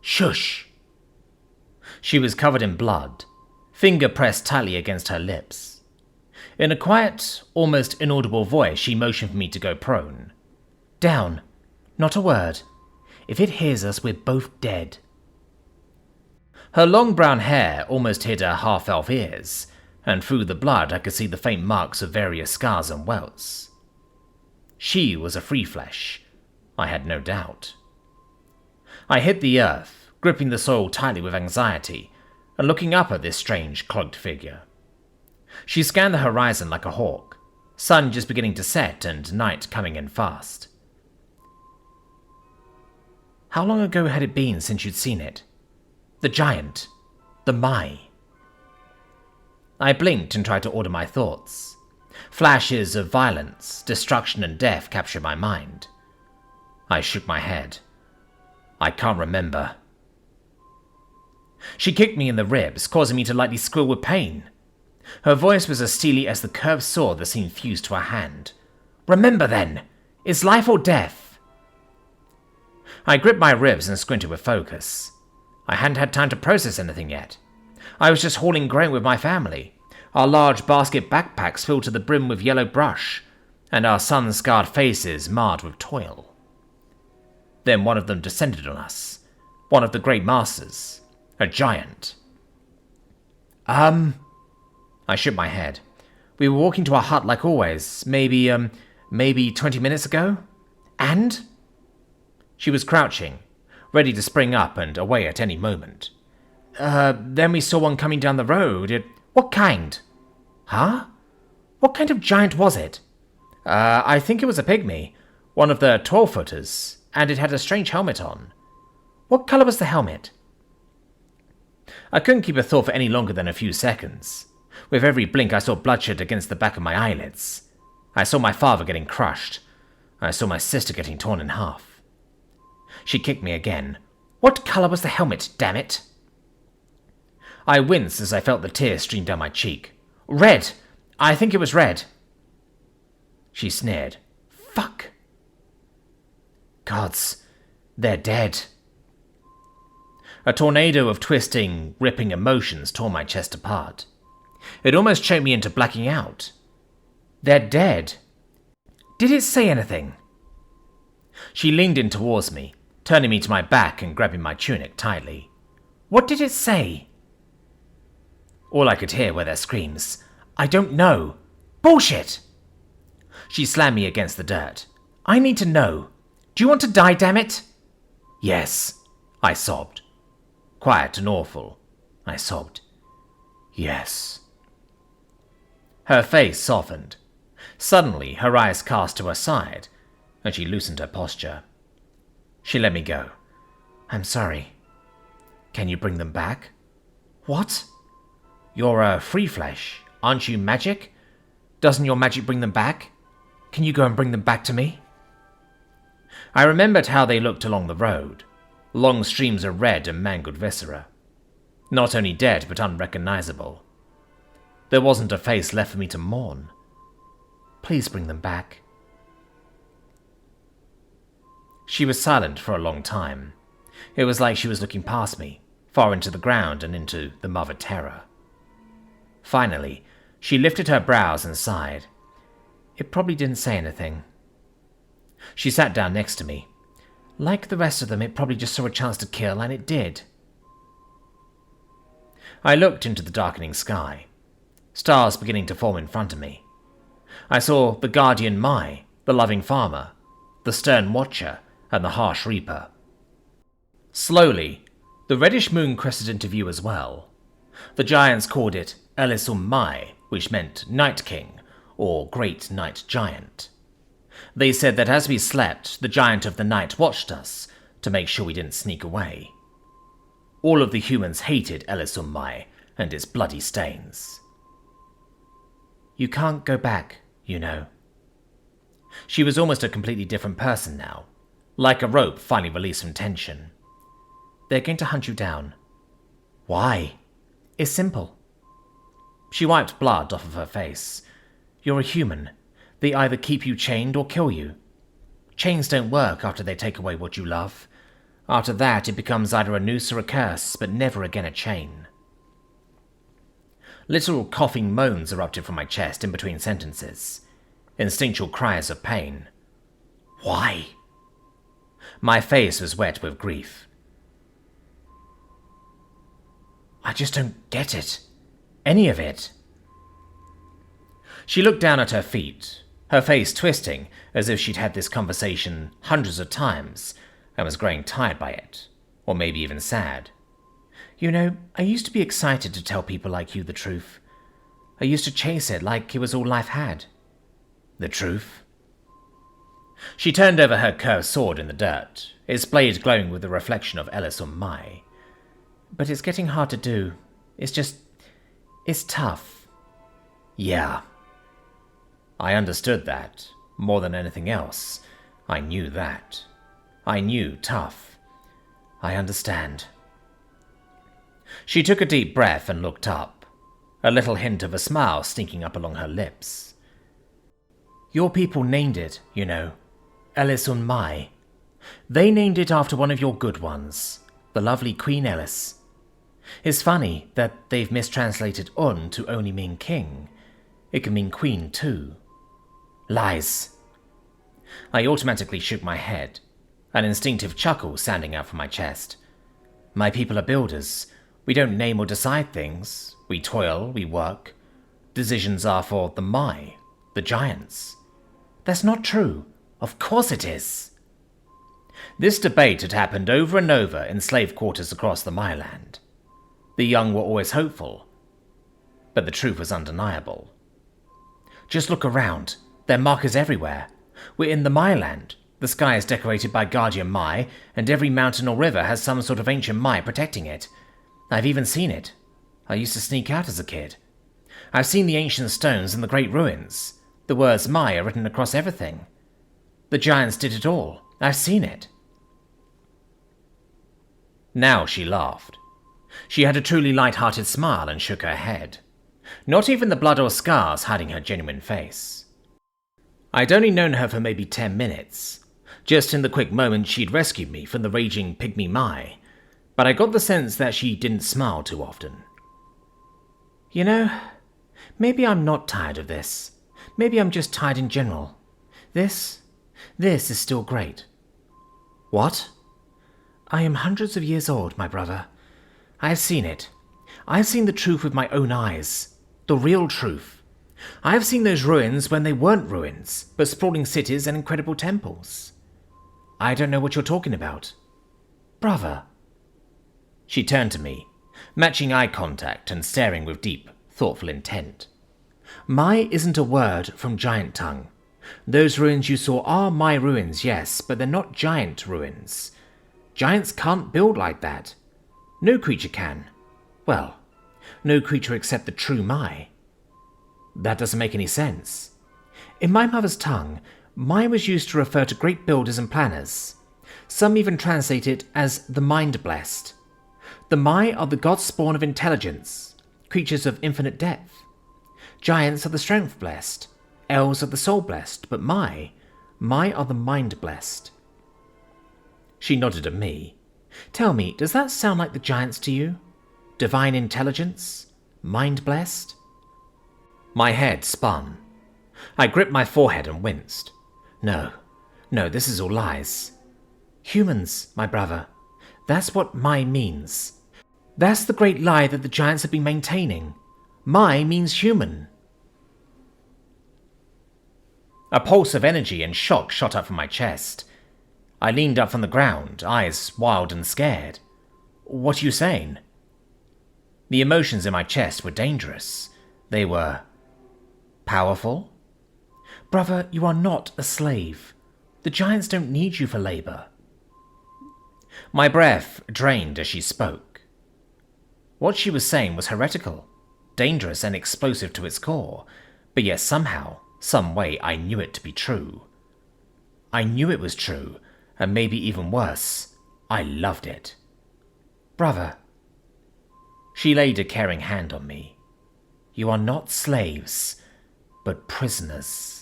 Shush! She was covered in blood, finger pressed tightly against her lips. In a quiet, almost inaudible voice, she motioned for me to go prone. Down. Not a word. If it hears us, we're both dead. Her long brown hair almost hid her half-elf ears, and through the blood I could see the faint marks of various scars and welts. She was a free flesh, I had no doubt. I hit the earth, gripping the soil tightly with anxiety, and looking up at this strange, cloaked figure. She scanned the horizon like a hawk, sun just beginning to set and night coming in fast. How long ago had it been since you'd seen it? The giant. The Mai. I blinked and tried to order my thoughts. Flashes of violence, destruction and death captured my mind. I shook my head. I can't remember. She kicked me in the ribs, causing me to lightly squeal with pain. Her voice was as steely as the curved sword that seemed fused to her hand. Remember then! It's life or death! I gripped my ribs and squinted with focus. I hadn't had time to process anything yet. I was just hauling grain with my family, our large basket backpacks filled to the brim with yellow brush, and our sun-scarred faces marred with toil. Then one of them descended on us, one of the great masters, a giant. I shook my head. We were walking to our hut like always, maybe 20 minutes ago? And? She was crouching, ready to spring up and away at any moment. Then we saw one coming down the road. What kind? Huh? What kind of giant was it? I think it was a pygmy, one of the 12-footers, and it had a strange helmet on. What colour was the helmet? I couldn't keep a thought for any longer than a few seconds. With every blink I saw bloodshed against the back of my eyelids. I saw my father getting crushed. I saw my sister getting torn in half. She kicked me again. What colour was the helmet, damn it? I winced as I felt the tears stream down my cheek. Red! I think it was red. She sneered. Fuck. Gods, they're dead. A tornado of twisting, ripping emotions tore my chest apart. It almost choked me into blacking out. They're dead. Did it say anything? She leaned in towards me, turning me to my back and grabbing my tunic tightly. What did it say? All I could hear were their screams. I don't know. Bullshit! She slammed me against the dirt. I need to know. Do you want to die, damn it? Yes, I sobbed. Quiet and awful, I sobbed. Yes. Her face softened. Suddenly, her eyes cast to her side, and she loosened her posture. She let me go. I'm sorry. Can you bring them back? What? You're a free flesh, aren't you magic? Doesn't your magic bring them back? Can you go and bring them back to me? I remembered how they looked along the road. Long streams of red and mangled viscera. Not only dead, but unrecognizable. There wasn't a face left for me to mourn. Please bring them back. She was silent for a long time. It was like she was looking past me, far into the ground and into the mother terror. Finally, she lifted her brows and sighed. It probably didn't say anything. She sat down next to me. Like the rest of them, it probably just saw a chance to kill, and it did. I looked into the darkening sky. Stars beginning to form in front of me. I saw the guardian Mai, the loving farmer, the stern watcher, and the harsh reaper. Slowly, the reddish moon crested into view as well. The giants called it Ellis Mai, which meant Night King, or Great Night Giant. They said that as we slept, the giant of the night watched us, to make sure we didn't sneak away. All of the humans hated Ellis Mai and its bloody stains. You can't go back, you know. She was almost a completely different person now, like a rope finally released from tension. They're going to hunt you down. Why? It's simple. She wiped blood off of her face. You're a human. They either keep you chained or kill you. Chains don't work after they take away what you love. After that, it becomes either a noose or a curse, but never again a chain. Little coughing moans erupted from my chest in between sentences. Instinctual cries of pain. Why? My face was wet with grief. I just don't get it. Any of it. She looked down at her feet, her face twisting as if she'd had this conversation hundreds of times and was growing tired by it, or maybe even sad. You know, I used to be excited to tell people like you the truth. I used to chase it like it was all life had. The truth. She turned over her curved sword in the dirt, its blade glowing with the reflection of Ellis on my. But it's getting hard to do. It's tough. Yeah. I understood that. More than anything else, I knew that. I knew tough. I understand. She took a deep breath and looked up, a little hint of a smile sneaking up along her lips. Your people named it, you know, Ellis on my. They named it after one of your good ones, the lovely Queen Ellis. It's funny that they've mistranslated un to only mean king. It can mean queen too. Lies. I automatically shook my head, an instinctive chuckle sounding out from my chest. My people are builders. We don't name or decide things. We toil, we work. Decisions are for the giants. That's not true. Of course it is. This debate had happened over and over in slave quarters across the Myland. The young were always hopeful, but the truth was undeniable. Just look around. There are markers everywhere. We're in the Myland. The sky is decorated by guardian Mai, and every mountain or river has some sort of ancient Mai protecting it. I've even seen it. I used to sneak out as a kid. I've seen the ancient stones and the great ruins. The words Mai are written across everything. The giants did it all. I've seen it. Now she laughed. She had a truly light-hearted smile and shook her head. Not even the blood or scars hiding her genuine face. I'd only known her for maybe 10 minutes, just in the quick moment she'd rescued me from the raging pygmy Mai, but I got the sense that she didn't smile too often. You know, maybe I'm not tired of this. Maybe I'm just tired in general. This is still great. What? I am hundreds of years old, my brother. I have seen it. I have seen the truth with my own eyes. The real truth. I have seen those ruins when they weren't ruins, but sprawling cities and incredible temples. I don't know what you're talking about. Brother. She turned to me, matching eye contact and staring with deep, thoughtful intent. Mai isn't a word from giant tongue. Those ruins you saw are my ruins, yes, but they're not giant ruins. Giants can't build like that. No creature can. Well, no creature except the true Mai. That doesn't make any sense. In my mother's tongue, Mai was used to refer to great builders and planners. Some even translate it as the mind-blessed. The Mai are the god-spawn of intelligence, creatures of infinite depth. Giants are the strength-blessed, elves are the soul-blessed, but Mai are the mind-blessed. She nodded at me. Tell me, does that sound like the giants to you? Divine intelligence? Mind-blessed? My head spun. I gripped my forehead and winced. No, this is all lies. Humans, my brother. That's what Mai means. That's the great lie that the giants have been maintaining. Mai means human. A pulse of energy and shock shot up from my chest. I leaned up from the ground, eyes wild and scared. What are you saying? The emotions in my chest were dangerous. They were powerful. Brother, you are not a slave. The giants don't need you for labor. My breath drained as she spoke. What she was saying was heretical, dangerous and explosive to its core, but yet somehow, some way I knew it to be true. I knew it was true, and maybe even worse, I loved it. Brother. She laid a caring hand on me. You are not slaves, but prisoners.